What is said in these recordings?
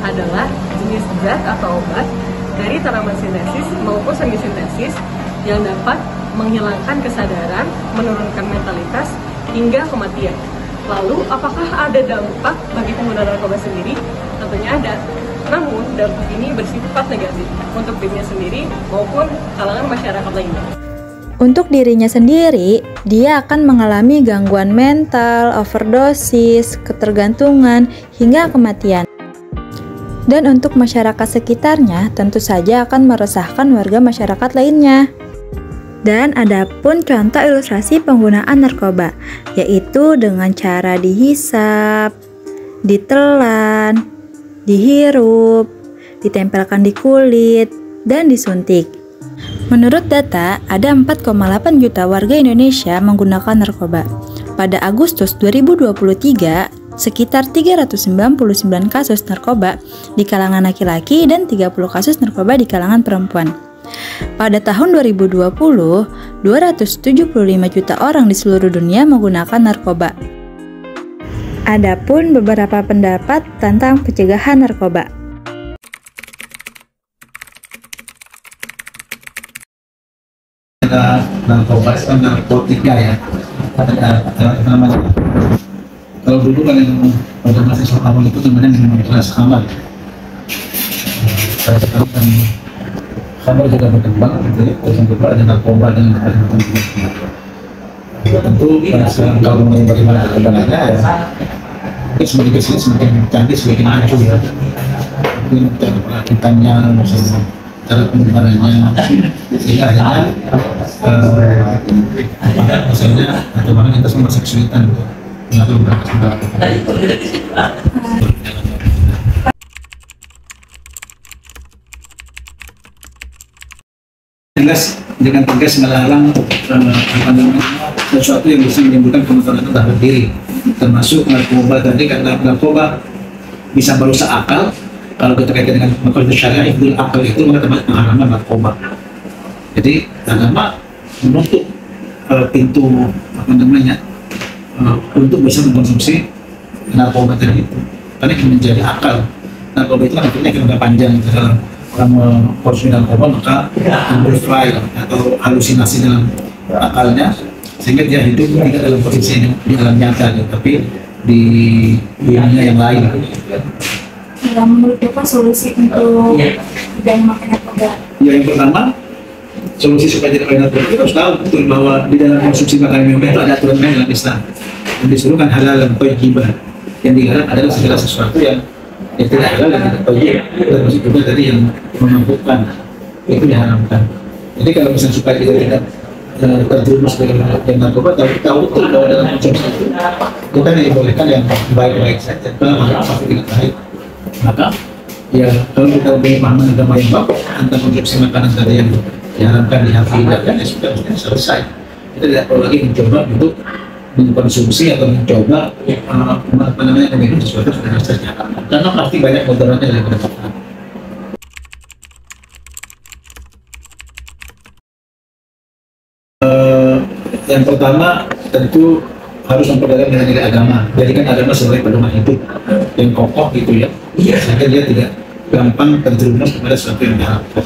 adalah jenis zat atau obat dari tanaman sintesis maupun semi-sintesis yang dapat menghilangkan kesadaran, menurunkan mentalitas, hingga kematian. Lalu, apakah ada dampak bagi pengguna narkoba sendiri? Tentunya ada. Namun, dampak ini bersifat negatif untuk dirinya sendiri maupun kalangan masyarakat lainnya. Untuk dirinya sendiri, dia akan mengalami gangguan mental, overdosis, ketergantungan, hingga kematian. Dan untuk masyarakat sekitarnya, tentu saja akan meresahkan warga masyarakat lainnya. Dan ada pun contoh ilustrasi penggunaan narkoba, yaitu dengan cara dihisap, ditelan, dihirup, ditempelkan di kulit, dan disuntik. Menurut data, ada 4,8 juta warga Indonesia menggunakan narkoba. Pada Agustus 2023, sekitar 399 kasus narkoba di kalangan laki-laki dan 30 kasus narkoba di kalangan perempuan. Pada tahun 2020, 275 juta orang di seluruh dunia menggunakan narkoba. Adapun beberapa pendapat tentang pencegahan narkoba. Narkoba itu kan narkotika ya. Ada namanya. Kalau dulu kan yang pada masa awal itu namanya minuman keras khamar. Sekarang kan khamar juga berkembang, gitu ya. Terus yang kedua ada narkoba dan macam-macam. Tentu kalau mengenai bagaimana perkembangannya ya, semakin kesini semakin canggih, semakin maju ya. Mungkin cara perakitannya, misalnya cara penyebarannya, sehingga akhirnya misalnya atau bahkan kita semua masih kesulitan untuk mengatur beberapa jelas dengan tegas melarang sesuatu yang bisa menimbulkan kemudahan terhadap diri, termasuk narkoba tadi, karena narkoba bisa merusak akal. Kalau kita kaitkan dengan makosid syariah, ibdul akal itu maka termasuk penghalangan narkoba. Jadi agama menutup pintu untuk bisa mengkonsumsi narkoba tadi itu, karena itu menjadi akal. Narkoba itu kan akhirnya jangka panjang. Dalam orang mengkonsumsi narkoba maka timbul fly atau halusinasi dalam akalnya, sehingga dia hidup tidak dalam posisi di alam nyata, tapi di dunia yang lain. Menurut Bapak solusi untuk tidak memakai narkoba? Ya, yang pertama, solusi supaya tidak memakai narkoba kita harus tahu betul bahwa di dalam konsumsi makanan minuman itu ada aturan main dalam Islam. Yang disuruh kan halal dan thayyibah. Yang dilarang adalah segala sesuatu yang tidak halal dan tidak thayyib. Termasuk juga tadi yang memabukkan, itu diharamkan. Jadi kalau misalnya supaya kita tidak terjerumus dengan narkoba, tapi tahu betul bahwa dalam konsumsi itu kita dibolehkan yang baik-baik saja. Kalau apa tidak baik, maka ya kalau kita lebih paham agama yang bagus tentang konsumsi makanan tadi yang diharapkan di hati dan ya sudah selesai. Kita tidak perlu lagi mencoba untuk mengkonsumsi atau mencoba meminum sesuatu yang sudah diharamkan, karena pasti banyak mudaratnya dari makanan. Yang pertama tentu harus memperdalam nilai-nilai agama. Jadikan agama sebagai pedoman hidup yang kokoh gitu ya, sehingga dia tidak gampang terjerumus kepada sesuatu yang diharapkan.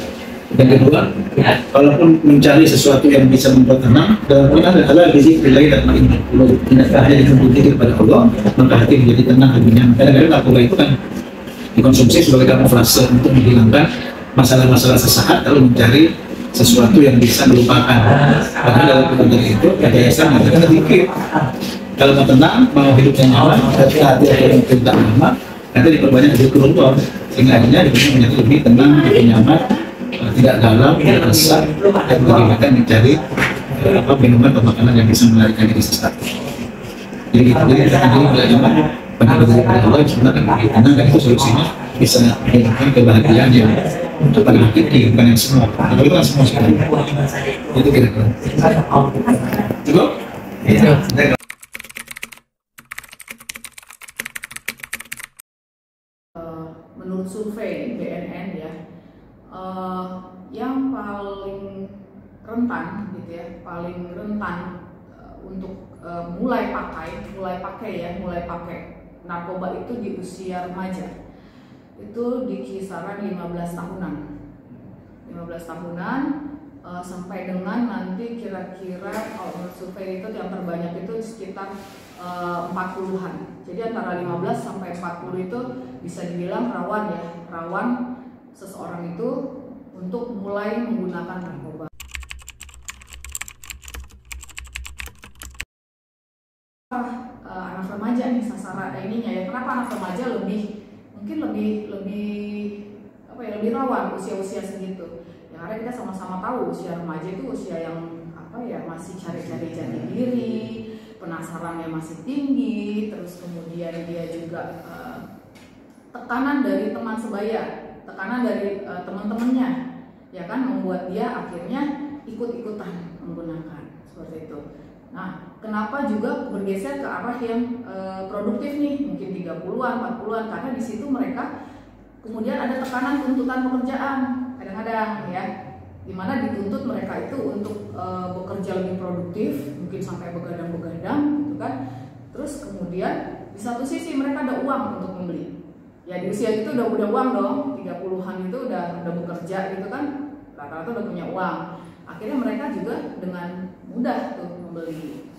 Yang kedua, walaupun mencari sesuatu yang bisa membuat tenang, dalam Quran ada halal bizikrillah dan ma'inah. Tidak hanya dengan berzikir kepada Allah, maka hati menjadi tenang dan nyaman. Kadang-kadang narkoba itu kan dikonsumsi sebagai kamuflase untuk menghilangkan masalah-masalah sesaat, lalu mencari sesuatu yang bisa melupakan. Padahal dalam Quran itu ada Islam mengatakan zikir. Kalau mau tenang, mau hidupnya nyaman, hati yang perintah agama, nanti diperbanyak zikrullah, sehingga akhirnya hidupnya menjadi lebih tenang, lebih nyaman, tidak galau, tidak resah, dan bagaimana mencari minuman atau makanan yang bisa melarikan diri sesaat. Jadi kita sendiri belajar banyak dari Allah yang sebenarnya lebih tenang, dan itu solusinya bisa menunjukkan kebahagiaan yang untuk pada hakiki, bukan yang semua. Kalau itu kan semua sekali. Itu kira-kira. Cukup? Iya. Menurut survei BNN ya, yang paling rentan gitu ya, paling rentan untuk mulai pakai narkoba itu di usia remaja. itu di kisaran 15 tahunan. 15 tahunan sampai dengan nanti kira-kira kalau menurut survei itu yang terbanyak itu sekitar 40-an. Jadi antara 15 sampai 40 itu bisa dibilang rawan ya, rawan seseorang itu untuk mulai menggunakan narkoba. Anak remaja nih sasaran ininya ya. Kenapa anak remaja mungkin lebih rawan usia-usia segitu? Ya karena kita sama-sama tahu usia remaja itu usia yang masih cari-cari jati diri, penasarannya masih tinggi, terus kemudian dia juga tekanan dari teman sebaya, tekanan dari teman-temannya, ya kan, membuat dia akhirnya ikut-ikutan menggunakan seperti itu. Nah, kenapa juga bergeser ke arah yang produktif nih, mungkin 30-an, 40-an, karena di situ mereka kemudian ada tekanan tuntutan pekerjaan, kadang-kadang ya, dimana dituntut mereka itu untuk bekerja lebih produktif, mungkin sampai begadang-begadang gitu kan. Terus kemudian di satu sisi mereka ada uang untuk membeli. Ya di usia itu udah uang dong, 30-an itu udah bekerja gitu kan, rata-rata udah punya uang. Akhirnya mereka juga dengan mudah tuh membeli.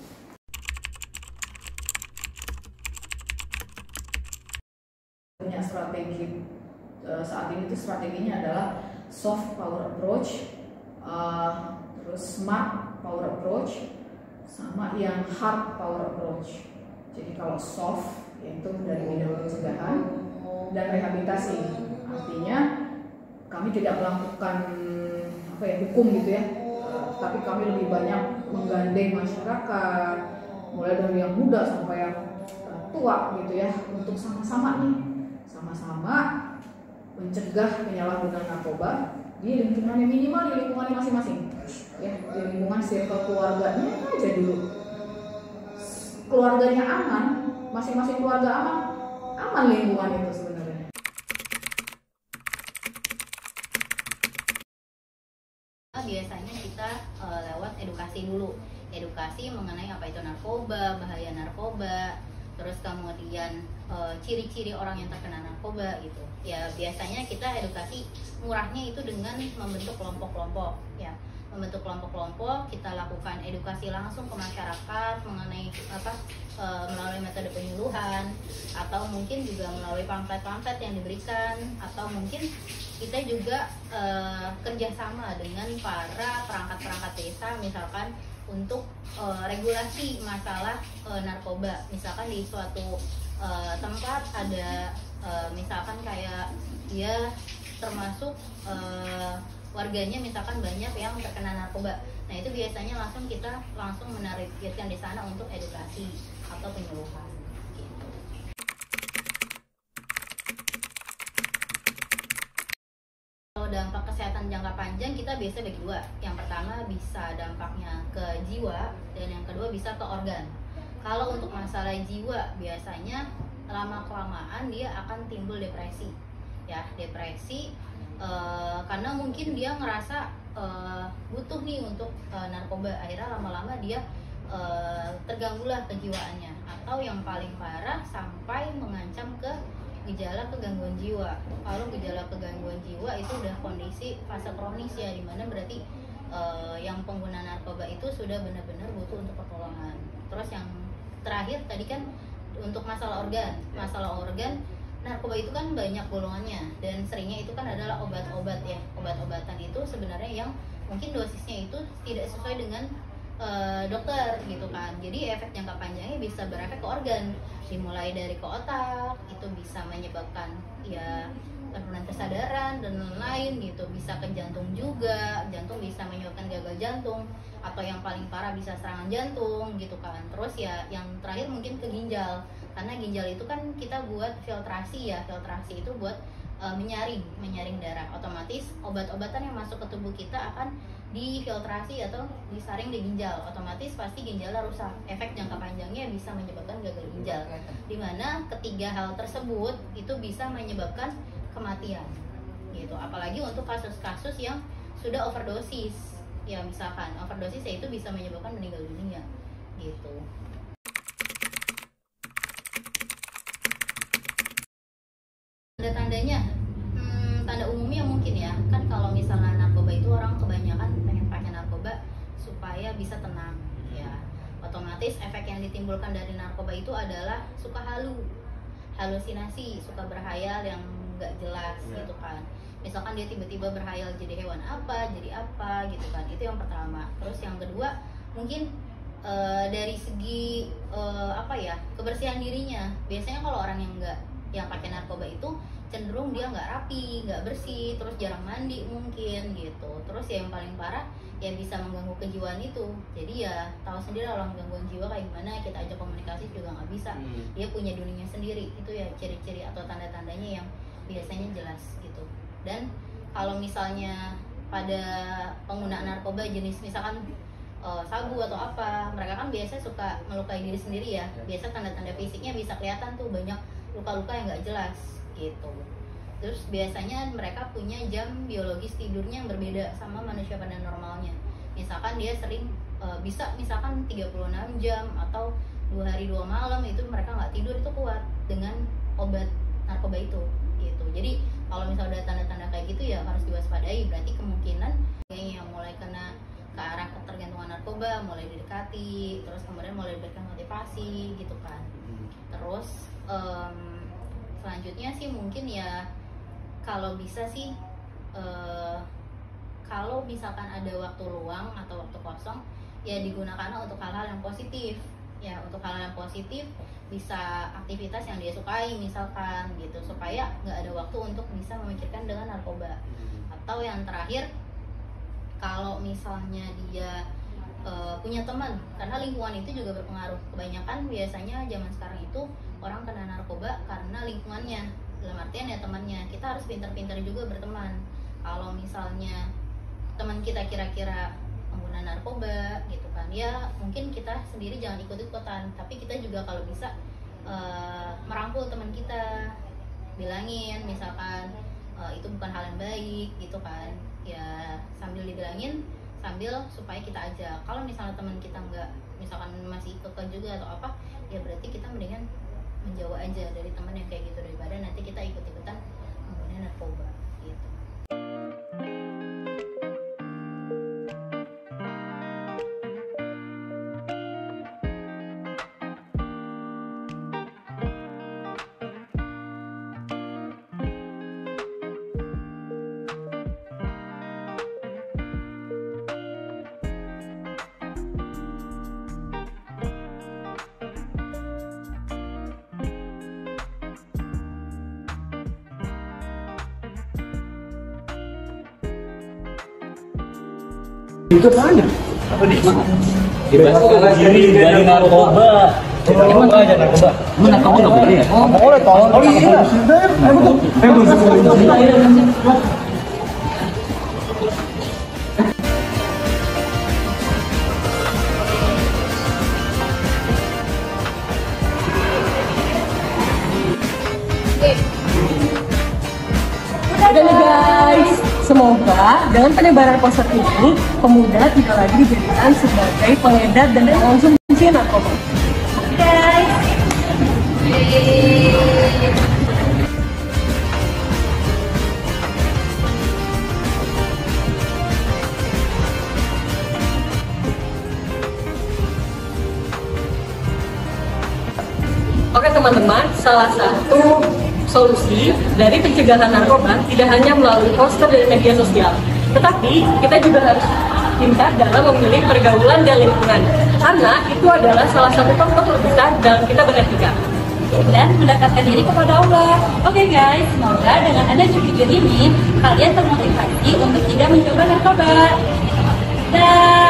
Punya strategi saat ini tuh strateginya adalah soft power approach, terus smart power approach, sama yang hard power approach. Jadi kalau soft yaitu dari bidang pencegahan dan rehabilitasi, artinya kami tidak melakukan hukum gitu ya, tapi kami lebih banyak menggandeng masyarakat, mulai dari yang muda sampai yang tua gitu ya, untuk sama-sama mencegah penyalahgunaan narkoba di lingkungannya, minimal di lingkungannya masing-masing ya, di lingkungan circle keluarganya aja dulu. Keluarganya aman, masing-masing keluarga aman lingkungan itu sebenarnya. Biasanya kita lewat edukasi dulu, edukasi mengenai apa itu narkoba, bahaya narkoba, terus kemudian ciri-ciri orang yang terkena narkoba gitu. Ya biasanya kita edukasi murahnya itu dengan membentuk kelompok-kelompok ya. Membentuk kelompok-kelompok, kita lakukan edukasi langsung ke masyarakat mengenai melalui metode penyuluhan, atau mungkin juga melalui pamflet-pamflet yang diberikan, atau mungkin kita juga kerjasama dengan para perangkat-perangkat desa misalkan untuk regulasi masalah narkoba. Misalkan di suatu tempat ada misalkan kayak dia termasuk warganya misalkan banyak yang terkena narkoba. Nah itu biasanya kita langsung menargetkan di sana untuk edukasi atau penyuluhan. Gitu. Kalau dampak kesehatan jangka panjang kita biasa bagi dua. Yang pertama bisa dampaknya ke jiwa dan yang kedua bisa ke organ. Kalau untuk masalah jiwa biasanya lama kelamaan dia akan timbul depresi. Ya depresi. Karena mungkin dia ngerasa butuh nih untuk narkoba, akhirnya lama-lama dia terganggulah kejiwaannya, atau yang paling parah sampai mengancam ke gejala kegangguan jiwa. Kalau gejala kegangguan jiwa itu udah kondisi fase kronis ya, dimana berarti yang pengguna narkoba itu sudah benar-benar butuh untuk pertolongan. Terus yang terakhir tadi kan untuk masalah organ, narkoba itu kan banyak golongannya dan seringnya itu kan adalah obat-obat ya. Obat-obatan itu sebenarnya yang mungkin dosisnya itu tidak sesuai dengan dokter gitu kan. Jadi efek jangka panjangnya bisa berefek ke organ, dimulai dari ke otak, itu bisa menyebabkan ya penurunan kesadaran dan lain-lain gitu. Bisa ke jantung juga, jantung bisa menyebabkan gagal jantung, atau yang paling parah bisa serangan jantung gitu kan. Terus ya yang terakhir mungkin ke ginjal, karena ginjal itu kan kita buat filtrasi ya, filtrasi itu buat menyaring darah. Otomatis obat-obatan yang masuk ke tubuh kita akan difiltrasi atau disaring di ginjal, otomatis pasti ginjalnya rusak. Efek jangka panjangnya bisa menyebabkan gagal ginjal, dimana ketiga hal tersebut itu bisa menyebabkan kematian gitu. Apalagi untuk kasus-kasus yang sudah overdosis ya, misalkan overdosis ya itu bisa menyebabkan meninggal dunia gitu. Tanda-tandanya supaya bisa tenang ya. Otomatis efek yang ditimbulkan dari narkoba itu adalah suka halusinasi, suka berhayal yang nggak jelas gitu kan. Misalkan dia tiba-tiba berhayal jadi hewan apa, jadi apa gitu kan. Itu yang pertama. Terus yang kedua mungkin dari segi kebersihan dirinya. Biasanya kalau orang yang pakai narkoba itu cenderung dia nggak rapi, nggak bersih, terus jarang mandi mungkin gitu. Terus yang paling parah ya bisa mengganggu kejiwaan itu. Jadi ya tahu sendiri orang gangguan jiwa kayak gimana, kita ajak komunikasi juga nggak bisa. Dia punya dunianya sendiri. Itu ya ciri-ciri atau tanda-tandanya yang biasanya jelas gitu. Dan kalau misalnya pada pengguna narkoba jenis misalkan sabu atau apa, mereka kan biasa suka melukai diri sendiri ya. Biasa tanda-tanda fisiknya bisa kelihatan tuh, banyak luka-luka yang nggak jelas gitu. Terus biasanya mereka punya jam biologis tidurnya yang berbeda sama manusia pada normalnya. Misalkan dia sering bisa misalkan 36 jam atau 2 hari 2 malam itu mereka nggak tidur, itu kuat dengan obat narkoba itu gitu. Jadi kalau misalnya ada tanda-tanda kayak gitu ya harus diwaspadai. Berarti kemungkinan yang mulai kena ke arah ketergantungan narkoba, mulai didekati, terus kemudian mulai diberikan motivasi gitu kan. Terus selanjutnya sih mungkin ya kalau bisa sih kalau misalkan ada waktu luang atau waktu kosong ya digunakan untuk hal-hal yang positif ya. Untuk hal-hal yang positif bisa aktivitas yang dia sukai misalkan gitu, supaya nggak ada waktu untuk bisa memikirkan dengan narkoba. Atau yang terakhir, kalau misalnya dia punya teman, karena lingkungan itu juga berpengaruh. Kebanyakan biasanya zaman sekarang itu orang kena narkoba karena lingkungannya, dalam artian ya temannya. Kita harus pintar-pintar juga berteman. Kalau misalnya teman kita kira-kira pengguna narkoba gitu kan, ya mungkin kita sendiri jangan ikut-ikutan, tapi kita juga kalau bisa merangkul teman kita, bilangin misalkan itu bukan hal yang baik gitu kan ya, sambil dibilangin sambil supaya kita ajak. Kalau misalnya teman kita nggak, misalkan masih kekeh juga atau apa ya, berarti kita mendingan menjauh aja dari teman yang kayak gitu daripada nanti kita ikut-ikutan menggunakan narkoba gitu. Itu mana? Apa nih? Dibebaskan diri dari narkoba. Emang aja narkoba. Mana kamu nggak boleh ya? Oh, boleh tolong. Oh iya. Udah nih guys, semoga dengan penyebaran poster ini pemuda tidak lagi dijadikan sebagai pengedar dan mengonsumsi narkoba. Guys. Oke teman-teman, salah satu solusi dari pencegahan narkoba tidak hanya melalui poster dari media sosial, tetapi kita juga harus pintar dalam memilih pergaulan dan lingkungan, karena itu adalah salah satu faktor terbesar dalam kita beretika dan mendekatkan diri kepada Allah. Oke guys, semoga dengan adanya video ini kalian termotivasi untuk tidak mencoba narkoba. Dan